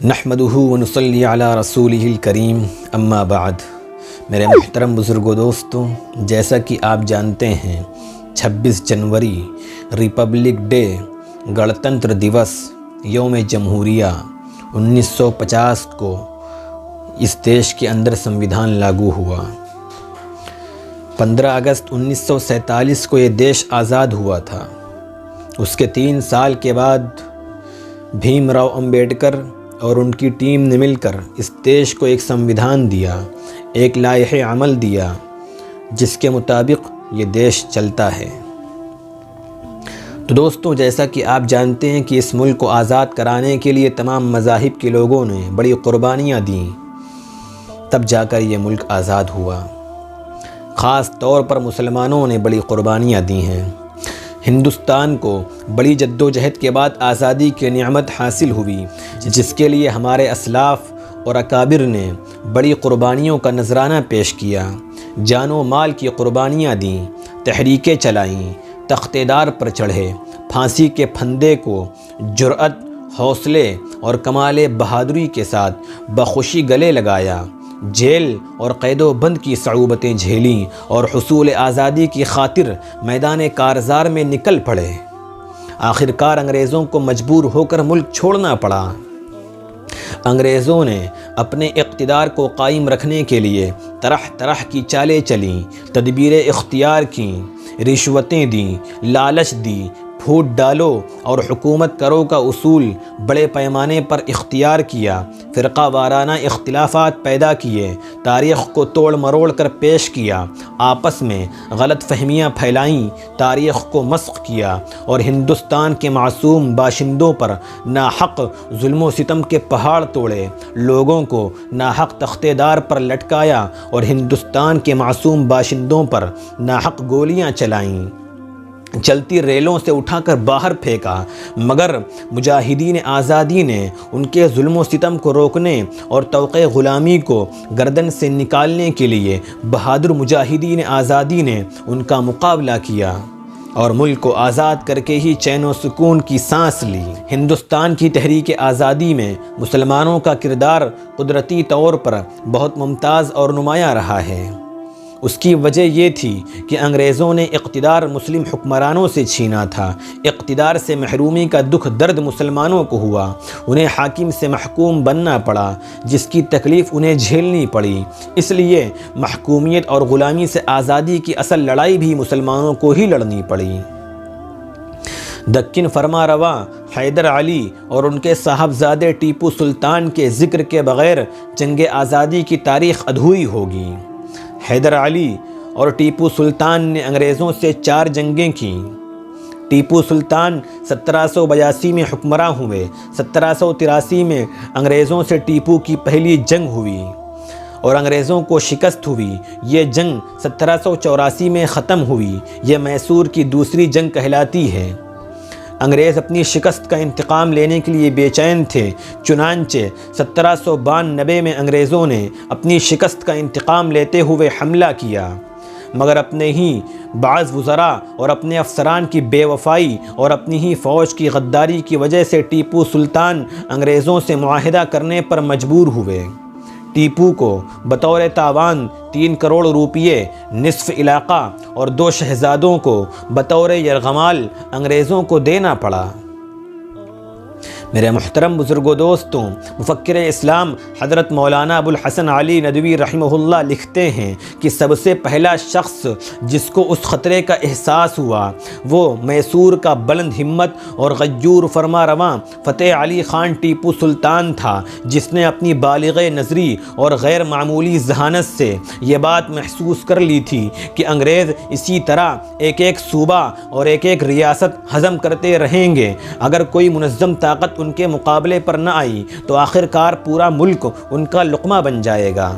نحمدہ ونصلی علی رسولہ الکریم اما بعد۔ میرے محترم بزرگوں دوستوں، جیسا کہ آپ جانتے ہیں 26 جنوری ریپبلک ڈے، گنتنتر دیوس، یوم جمہوریہ 1950 کو اس دیش کے اندر سنویدھان لاگو ہوا۔ 15 اگست 1947 کو یہ دیش آزاد ہوا تھا۔ اس کے 3 سال کے بعد بھیم راؤ امبیڈکر اور ان کی ٹیم نے مل کر اس دیش کو ایک سنویدھان دیا، ایک لائحہ عمل دیا، جس کے مطابق یہ دیش چلتا ہے۔ تو دوستوں، جیسا کہ آپ جانتے ہیں کہ اس ملک کو آزاد کرانے کے لیے تمام مذاہب کے لوگوں نے بڑی قربانیاں دیں، تب جا کر یہ ملک آزاد ہوا۔ خاص طور پر مسلمانوں نے بڑی قربانیاں دی ہیں۔ ہندوستان کو بڑی جدوجہد کے بعد آزادی کی نعمت حاصل ہوئی، جس کے لیے ہمارے اسلاف اور اکابر نے بڑی قربانیوں کا نذرانہ پیش کیا، جان و مال کی قربانیاں دیں، تحریکیں چلائیں، تختے دار پر چڑھے، پھانسی کے پھندے کو جرأت، حوصلے اور کمال بہادری کے ساتھ بخوشی گلے لگایا، جیل اور قید و بند کی صعوبتیں جھیلیں اور حصول آزادی کی خاطر میدان کارزار میں نکل پڑے۔ آخرکار انگریزوں کو مجبور ہو کر ملک چھوڑنا پڑا۔ انگریزوں نے اپنے اقتدار کو قائم رکھنے کے لیے طرح طرح کی چالیں چلیں، تدبیریں اختیار کیں، رشوتیں دیں، لالچ دی، پھوٹ ڈالو اور حکومت کرو کا اصول بڑے پیمانے پر اختیار کیا، فرقہ وارانہ اختلافات پیدا کیے، تاریخ کو توڑ مروڑ کر پیش کیا، آپس میں غلط فہمیاں پھیلائیں، تاریخ کو مسخ کیا اور ہندوستان کے معصوم باشندوں پر ناحق ظلم و ستم کے پہاڑ توڑے، لوگوں کو ناحق تختے دار پر لٹکایا اور ہندوستان کے معصوم باشندوں پر ناحق گولیاں چلائیں، چلتی ریلوں سے اٹھا کر باہر پھینکا، مگر مجاہدین آزادی نے ان کے ظلم و ستم کو روکنے اور توقع غلامی کو گردن سے نکالنے کے لیے بہادر مجاہدین آزادی نے ان کا مقابلہ کیا اور ملک کو آزاد کر کے ہی چین و سکون کی سانس لی۔ ہندوستان کی تحریک آزادی میں مسلمانوں کا کردار قدرتی طور پر بہت ممتاز اور نمایاں رہا ہے۔ اس کی وجہ یہ تھی کہ انگریزوں نے اقتدار مسلم حکمرانوں سے چھینا تھا، اقتدار سے محرومی کا دکھ درد مسلمانوں کو ہوا، انہیں حاکم سے محکوم بننا پڑا، جس کی تکلیف انہیں جھیلنی پڑی۔ اس لیے محکومیت اور غلامی سے آزادی کی اصل لڑائی بھی مسلمانوں کو ہی لڑنی پڑی۔ دکن فرما رواں حیدر علی اور ان کے صاحبزادے ٹیپو سلطان کے ذکر کے بغیر جنگ آزادی کی تاریخ ادھوری ہوگی۔ حیدر علی اور ٹیپو سلطان نے انگریزوں سے 4 جنگیں کیں۔ ٹیپو سلطان 1782 میں حکمراں ہوئے۔ 1783 میں انگریزوں سے ٹیپو کی پہلی جنگ ہوئی اور انگریزوں کو شکست ہوئی۔ یہ جنگ 1784 میں ختم ہوئی۔ یہ میسور کی دوسری جنگ کہلاتی ہے۔ انگریز اپنی شکست کا انتقام لینے کے لیے بے چین تھے، چنانچہ 1792 میں انگریزوں نے اپنی شکست کا انتقام لیتے ہوئے حملہ کیا، مگر اپنے ہی بعض وزراء اور اپنے افسران کی بے وفائی اور اپنی ہی فوج کی غداری کی وجہ سے ٹیپو سلطان انگریزوں سے معاہدہ کرنے پر مجبور ہوئے۔ ٹیپو کو بطور تاوان 3 کروڑ روپیے، نصف علاقہ اور 2 شہزادوں کو بطور یرغمال انگریزوں کو دینا پڑا۔ میرے محترم بزرگوں دوستوں، مفکر اسلام حضرت مولانا ابو الحسن علی ندوی رحمہ اللہ لکھتے ہیں کہ سب سے پہلا شخص جس کو اس خطرے کا احساس ہوا وہ میسور کا بلند ہمت اور غیور فرما رواں فتح علی خان ٹیپو سلطان تھا، جس نے اپنی بالغ نظری اور غیر معمولی ذہانت سے یہ بات محسوس کر لی تھی کہ انگریز اسی طرح ایک ایک صوبہ اور ایک ایک ریاست ہضم کرتے رہیں گے، اگر کوئی منظم طاقت ان کے مقابلے پر نہ آئی تو آخرکار پورا ملک ان کا لقمہ بن جائے گا۔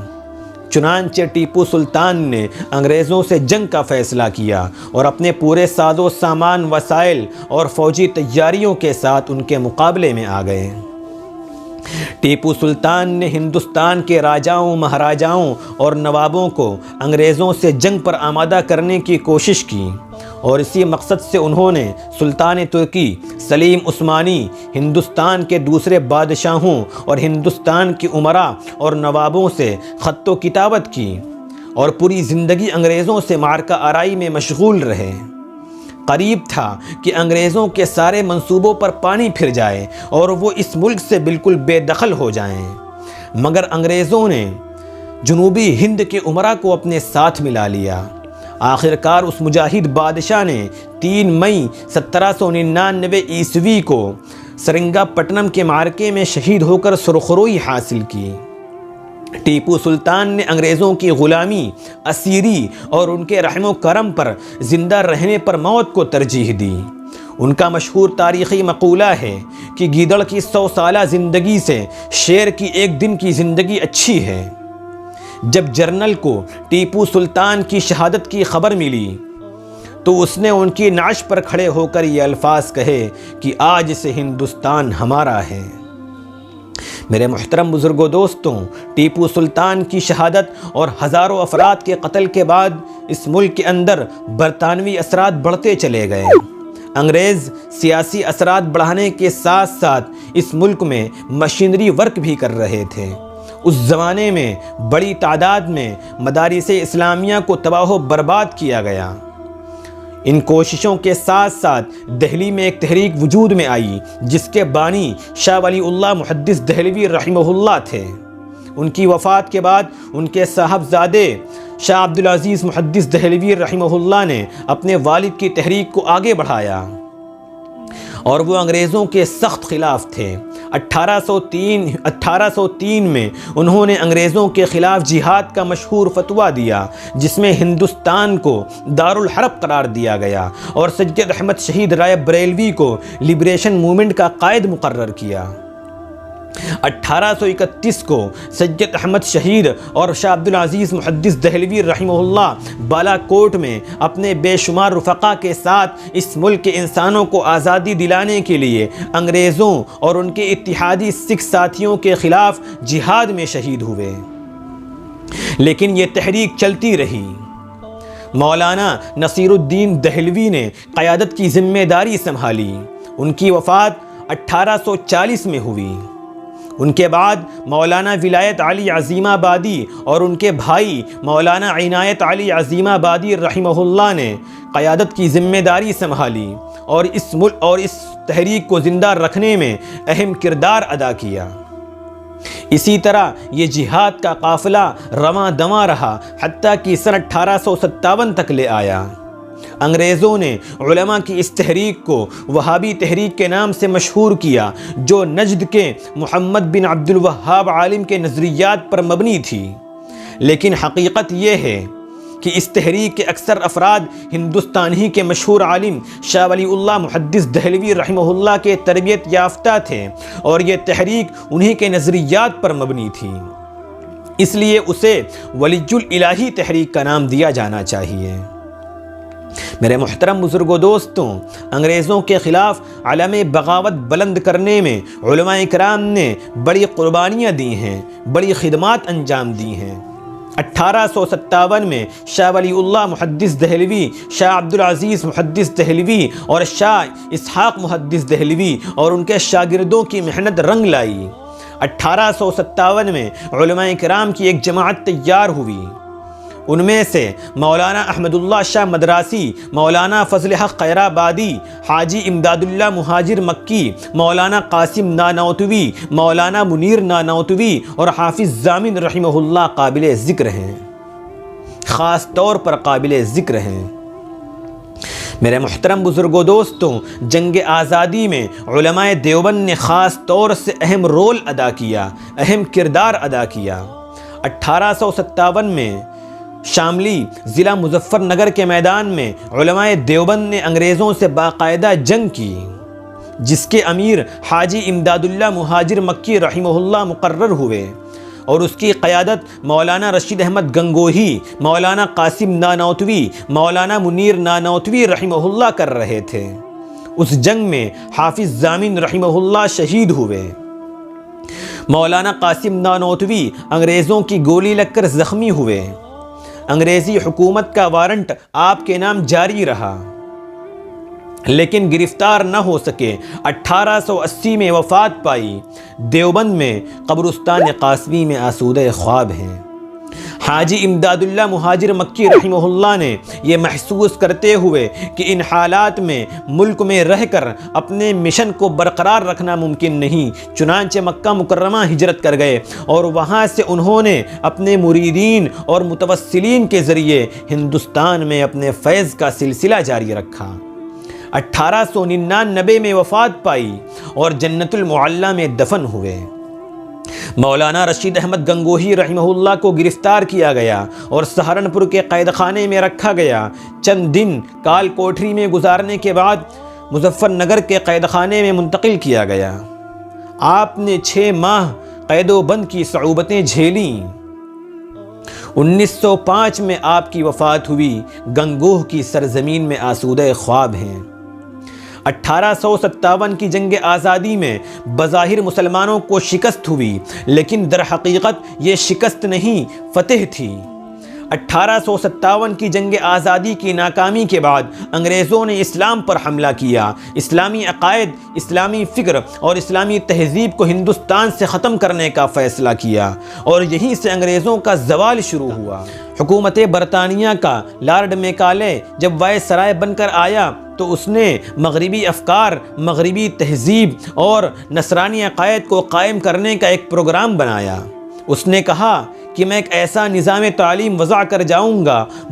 چنانچہ ٹیپو سلطان نے انگریزوں سے جنگ کا فیصلہ کیا اور اپنے پورے ساز و سامان، وسائل اور فوجی تیاریوں کے ساتھ ان کے مقابلے میں آ گئے۔ ٹیپو سلطان نے ہندوستان کے راجاؤں، مہاراجاؤں اور نوابوں کو انگریزوں سے جنگ پر آمادہ کرنے کی کوشش کی اور اسی مقصد سے انہوں نے سلطان ترکی، سلیم عثمانی، ہندوستان کے دوسرے بادشاہوں اور ہندوستان کے امراء اور نوابوں سے خط و کتابت کی اور پوری زندگی انگریزوں سے معرکہ آرائی میں مشغول رہے۔ قریب تھا کہ انگریزوں کے سارے منصوبوں پر پانی پھر جائے اور وہ اس ملک سے بالکل بے دخل ہو جائیں، مگر انگریزوں نے جنوبی ہند کے امراء کو اپنے ساتھ ملا لیا۔ آخرکار اس مجاہد بادشاہ نے 3 مئی 1799 عیسوی کو سرنگا پٹنم کے معرکے میں شہید ہو کر سرخروئی حاصل کی۔ ٹیپو سلطان نے انگریزوں کی غلامی، اسیری اور ان کے رحم و کرم پر زندہ رہنے پر موت کو ترجیح دی۔ ان کا مشہور تاریخی مقولہ ہے کہ گیدڑ کی 100 سالہ زندگی سے شیر کی 1 دن کی زندگی اچھی ہے۔ جب جرنل کو ٹیپو سلطان کی شہادت کی خبر ملی تو اس نے ان کی نعش پر کھڑے ہو کر یہ الفاظ کہے کہ آج سے ہندوستان ہمارا ہے۔ میرے محترم بزرگوں دوستوں، ٹیپو سلطان کی شہادت اور ہزاروں افراد کے قتل کے بعد اس ملک کے اندر برطانوی اثرات بڑھتے چلے گئے۔ انگریز سیاسی اثرات بڑھانے کے ساتھ ساتھ اس ملک میں مشینری ورک بھی کر رہے تھے۔ اس زمانے میں بڑی تعداد میں مدارس اسلامیہ کو تباہ و برباد کیا گیا۔ ان کوششوں کے ساتھ ساتھ دہلی میں ایک تحریک وجود میں آئی جس کے بانی شاہ ولی اللہ محدث دہلوی رحمہ اللہ تھے۔ ان کی وفات کے بعد ان کے صاحبزادے شاہ عبدالعزیز محدث دہلوی رحمہ اللہ نے اپنے والد کی تحریک کو آگے بڑھایا اور وہ انگریزوں کے سخت خلاف تھے۔ 1803 میں انہوں نے انگریزوں کے خلاف جہاد کا مشہور فتویٰ دیا جس میں ہندوستان کو دارالحرب قرار دیا گیا اور سید احمد شہید رائے بریلوی کو لبریشن موومنٹ کا قائد مقرر کیا۔ 1831 کو سید احمد شہید اور شاہ عبدالعزیز محدث دہلوی رحمہ اللہ بالا کوٹ میں اپنے بے شمار رفقا کے ساتھ اس ملک کے انسانوں کو آزادی دلانے کے لیے انگریزوں اور ان کے اتحادی سکھ ساتھیوں کے خلاف جہاد میں شہید ہوئے، لیکن یہ تحریک چلتی رہی۔ مولانا نصیر الدین دہلوی نے قیادت کی ذمہ داری سنبھالی۔ ان کی وفات 1840 میں ہوئی۔ ان کے بعد مولانا ولایت علی عظیم آبادی اور ان کے بھائی مولانا عنایت علی عظیم آبادی رحمہ اللہ نے قیادت کی ذمہ داری سنبھالی اور اس تحریک کو زندہ رکھنے میں اہم کردار ادا کیا۔ اسی طرح یہ جہاد کا قافلہ رواں دواں رہا حتیٰ کہ سن 1857 تک لے آیا۔ انگریزوں نے علماء کی اس تحریک کو وہابی تحریک کے نام سے مشہور کیا جو نجد کے محمد بن عبد الوہاب عالم کے نظریات پر مبنی تھی، لیکن حقیقت یہ ہے کہ اس تحریک کے اکثر افراد ہندوستان ہی کے مشہور عالم شاہ ولی اللہ محدث دہلوی رحمہ اللہ کے تربیت یافتہ تھے اور یہ تحریک انہی کے نظریات پر مبنی تھی، اس لیے اسے ولی الالہی تحریک کا نام دیا جانا چاہیے۔ میرے محترم بزرگوں دوستوں، انگریزوں کے خلاف علم بغاوت بلند کرنے میں علماء کرام نے بڑی قربانیاں دی ہیں، بڑی خدمات انجام دی ہیں۔ 1857 میں شاہ ولی اللہ محدث دہلوی، شاہ عبدالعزیز محدث دہلوی اور شاہ اسحاق محدث دہلوی اور ان کے شاگردوں کی محنت رنگ لائی۔ 1857 میں علماء کرام کی ایک جماعت تیار ہوئی۔ ان میں سے مولانا احمد اللہ شاہ مدراسی، مولانا فضل حق خیرآبادی، حاجی امداد اللہ مہاجر مکی، مولانا قاسم نانوتوی، مولانا منیر نانوتوی اور حافظ ضامن رحمہ اللہ قابل ذکر ہیں، خاص طور پر قابل ذکر ہیں۔ میرے محترم بزرگوں دوستوں، جنگ آزادی میں علماء دیوبند نے خاص طور سے اہم رول ادا کیا، اہم کردار ادا کیا۔ 1857 میں شاملی ضلع مظفر نگر کے میدان میں علماء دیوبند نے انگریزوں سے باقاعدہ جنگ کی، جس کے امیر حاجی امداد اللہ مہاجر مکی رحمہ اللہ مقرر ہوئے اور اس کی قیادت مولانا رشید احمد گنگوہی، مولانا قاسم نانوتوی، مولانا منیر نانوتوی رحمہ اللہ کر رہے تھے۔ اس جنگ میں حافظ ضامن رحمہ اللہ شہید ہوئے۔ مولانا قاسم نانوتوی انگریزوں کی گولی لگ کر زخمی ہوئے۔ انگریزی حکومت کا وارنٹ آپ کے نام جاری رہا۔ لیکن گرفتار نہ ہو سکے۔ 1880 میں وفات پائی۔ دیوبند میں قبرستان قاسمی میں آسودہ خواب ہیں۔ حاجی امداد اللہ مہاجر مکی رحمہ اللہ نے یہ محسوس کرتے ہوئے کہ ان حالات میں ملک میں رہ کر اپنے مشن کو برقرار رکھنا ممکن نہیں، چنانچہ مکہ مکرمہ ہجرت کر گئے اور وہاں سے انہوں نے اپنے مریدین اور متوسلین کے ذریعے ہندوستان میں اپنے فیض کا سلسلہ جاری رکھا۔ 1899 میں وفات پائی اور جنت المعلا میں دفن ہوئے۔ مولانا رشید احمد گنگوہی رحمہ اللہ کو گرفتار کیا گیا اور سہارنپور کے قید خانے میں رکھا گیا۔ چند دن کال کوٹری میں گزارنے کے بعد مظفر نگر کے قید خانے میں منتقل کیا گیا۔ آپ نے 6 ماہ قید و بند کی صعوبتیں جھیلیں۔ 1905 میں آپ کی وفات ہوئی۔ گنگوہ کی سرزمین میں آسودہ خواب ہیں۔ 1857 کی جنگ آزادی میں بظاہر مسلمانوں کو شکست ہوئی، لیکن در حقیقت یہ شکست نہیں، فتح تھی۔ 1857 کی جنگ آزادی کی ناکامی کے بعد انگریزوں نے اسلام پر حملہ کیا، اسلامی عقائد، اسلامی فکر اور اسلامی تہذیب کو ہندوستان سے ختم کرنے کا فیصلہ کیا اور یہیں سے انگریزوں کا زوال شروع ہوا۔ حکومت برطانیہ کا لارڈ میکالے جب وائس رائے بن کر آیا تو اس نے مغربی افکار، مغربی تہذیب اور نصرانی عقائد کو قائم کرنے کا ایک پروگرام بنایا۔ اس نے کہا کہ میں ایک ایسا نظام تعلیم وضع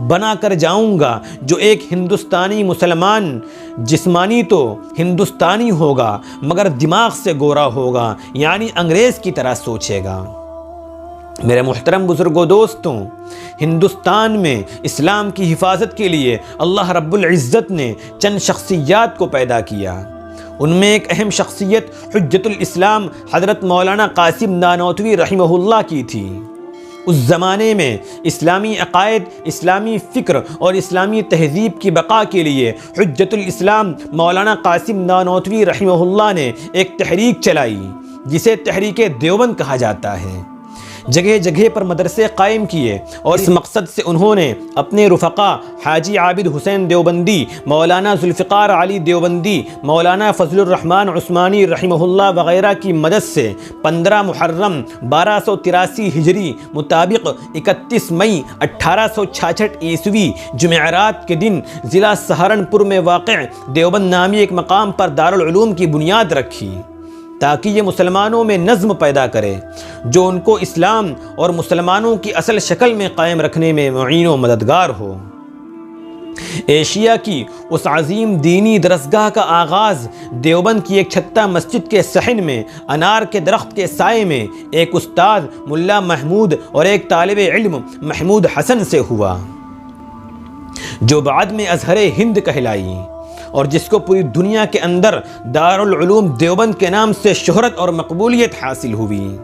بنا کر جاؤں گا جو ایک ہندوستانی مسلمان جسمانی تو ہندوستانی ہوگا مگر دماغ سے گورا ہوگا، یعنی انگریز کی طرح سوچے گا۔ میرے محترم بزرگوں، دوستوں، ہندوستان میں اسلام کی حفاظت کے لیے اللہ رب العزت نے چند شخصیات کو پیدا کیا۔ ان میں ایک اہم شخصیت حجت الاسلام حضرت مولانا قاسم نانوتوی رحمہ اللہ کی تھی۔ اس زمانے میں اسلامی عقائد، اسلامی فکر اور اسلامی تہذیب کی بقا کے لیے حجت الاسلام مولانا قاسم نانوتوی رحمہ اللہ نے ایک تحریک چلائی جسے تحریک دیوبند کہا جاتا ہے۔ جگہ جگہ پر مدرسے قائم کیے اور اس مقصد سے انہوں نے اپنے رفقا حاجی عابد حسین دیوبندی، مولانا ذوالفقار علی دیوبندی، مولانا فضل الرحمن عثمانی رحمہ اللہ وغیرہ کی مدد سے 15 محرم 1283 ہجری مطابق 31 مئی 1866 عیسوی جمعرات کے دن ضلع سہارنپور میں واقع دیوبند نامی ایک مقام پر دارالعلوم کی بنیاد رکھی تاکہ یہ مسلمانوں میں نظم پیدا کرے جو ان کو اسلام اور مسلمانوں کی اصل شکل میں قائم رکھنے میں معین و مددگار ہو۔ ایشیا کی اس عظیم دینی درسگاہ کا آغاز دیوبند کی ایک چھتہ مسجد کے صحن میں انار کے درخت کے سائے میں ایک استاد ملا محمود اور ایک طالب علم محمود حسن سے ہوا، جو بعد میں ازہر ہند کہلائی اور جس کو پوری دنیا کے اندر دارالعلوم دیوبند کے نام سے شہرت اور مقبولیت حاصل ہوئی۔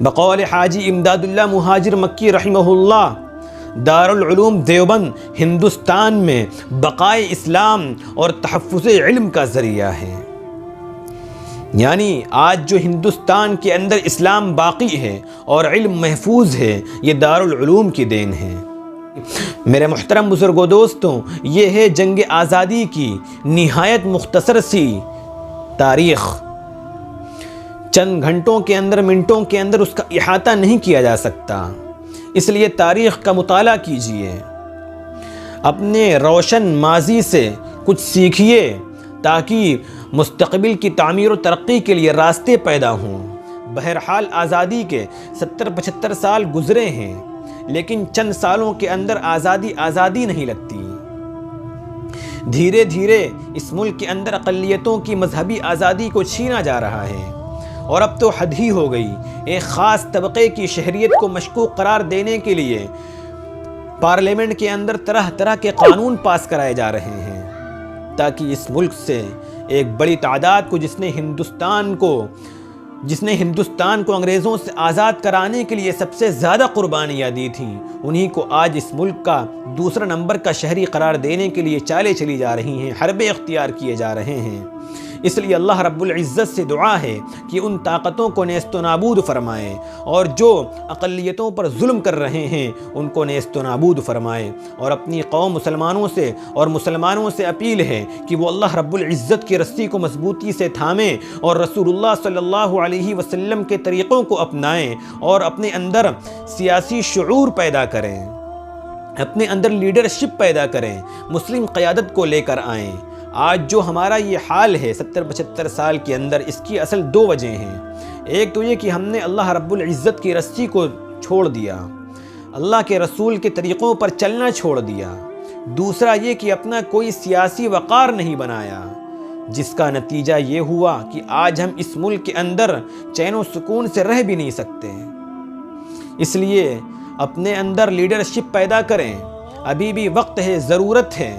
بقول حاجی امداد اللہ مہاجر مکی رحمہ اللہ، دارالعلوم دیوبند ہندوستان میں بقائے اسلام اور تحفظ علم کا ذریعہ ہے۔ یعنی آج جو ہندوستان کے اندر اسلام باقی ہے اور علم محفوظ ہے، یہ دارالعلوم کی دین ہے۔ میرے محترم بزرگوں، دوستوں، یہ ہے جنگ آزادی کی نہایت مختصر سی تاریخ۔ چند گھنٹوں کے اندر، منٹوں کے اندر اس کا احاطہ نہیں کیا جا سکتا، اس لیے تاریخ کا مطالعہ کیجئے، اپنے روشن ماضی سے کچھ سیکھیے تاکہ مستقبل کی تعمیر و ترقی کے لیے راستے پیدا ہوں۔ بہرحال آزادی کے 70-75 سال گزرے ہیں، لیکن چند سالوں کے اندر آزادی نہیں لگتی۔ دھیرے دھیرے اس ملک کے اندر اقلیتوں کی مذہبی آزادی کو چھینا جا رہا ہے اور اب تو حد ہی ہو گئی۔ ایک خاص طبقے کی شہریت کو مشکوک قرار دینے کے لیے پارلیمنٹ کے اندر طرح طرح کے قانون پاس کرائے جا رہے ہیں تاکہ اس ملک سے ایک بڑی تعداد کو جس نے ہندوستان کو انگریزوں سے آزاد کرانے کے لیے سب سے زیادہ قربانیاں دی تھیں، انہی کو آج اس ملک کا دوسرا نمبر کا شہری قرار دینے کے لیے چالیں چلی جا رہی ہیں، حربے اختیار کیے جا رہے ہیں۔ اس لیے اللہ رب العزت سے دعا ہے کہ ان طاقتوں کو نیست و نابود فرمائیں، اور جو اقلیتوں پر ظلم کر رہے ہیں ان کو نیست و نابود فرمائیں، اور اپنی قوم مسلمانوں سے اپیل ہے کہ وہ اللہ رب العزت کی رسی کو مضبوطی سے تھامیں اور رسول اللہ صلی اللہ علیہ وسلم کے طریقوں کو اپنائیں، اور اپنے اندر سیاسی شعور پیدا کریں، اپنے اندر لیڈرشپ پیدا کریں، مسلم قیادت کو لے کر آئیں۔ آج جو ہمارا یہ حال ہے 70-75 سال کے اندر، اس کی اصل دو وجہ ہیں۔ ایک تو یہ کہ ہم نے اللہ رب العزت کی رسی کو چھوڑ دیا، اللہ کے رسول کے طریقوں پر چلنا چھوڑ دیا۔ دوسرا یہ کہ اپنا کوئی سیاسی وقار نہیں بنایا، جس کا نتیجہ یہ ہوا کہ آج ہم اس ملک کے اندر چین و سکون سے رہ بھی نہیں سکتے۔ اس لیے اپنے اندر لیڈرشپ پیدا کریں، ابھی بھی وقت ہے، ضرورت ہے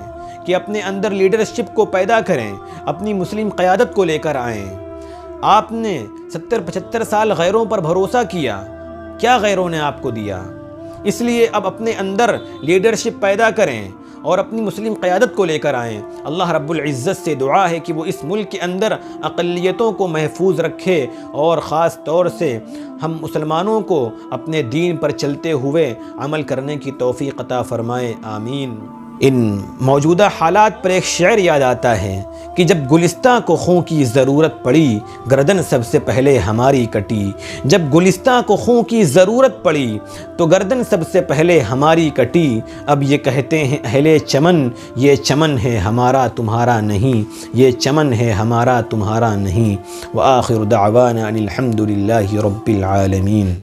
کہ اپنے اندر لیڈرشپ کو پیدا کریں، اپنی مسلم قیادت کو لے کر آئیں۔ آپ نے 70-75 سال غیروں پر بھروسہ کیا، کیا غیروں نے آپ کو دیا؟ اس لیے اب اپنے اندر لیڈرشپ پیدا کریں اور اپنی مسلم قیادت کو لے کر آئیں۔ اللہ رب العزت سے دعا ہے کہ وہ اس ملک کے اندر اقلیتوں کو محفوظ رکھے، اور خاص طور سے ہم مسلمانوں کو اپنے دین پر چلتے ہوئے عمل کرنے کی توفیق عطا فرمائے، آمین۔ ان موجودہ حالات پر ایک شعر یاد آتا ہے کہ جب گلستہ کو خوں کی ضرورت پڑی، گردن سب سے پہلے ہماری کٹی۔ جب گلستہ کو خوں کی ضرورت پڑی تو گردن سب سے پہلے ہماری کٹی۔ اب یہ کہتے ہیں اہل چمن، یہ چمن ہے ہمارا تمہارا نہیں، یہ چمن ہے ہمارا تمہارا نہیں۔ وآخر دعوانا ان الحمد للہ رب العالمین۔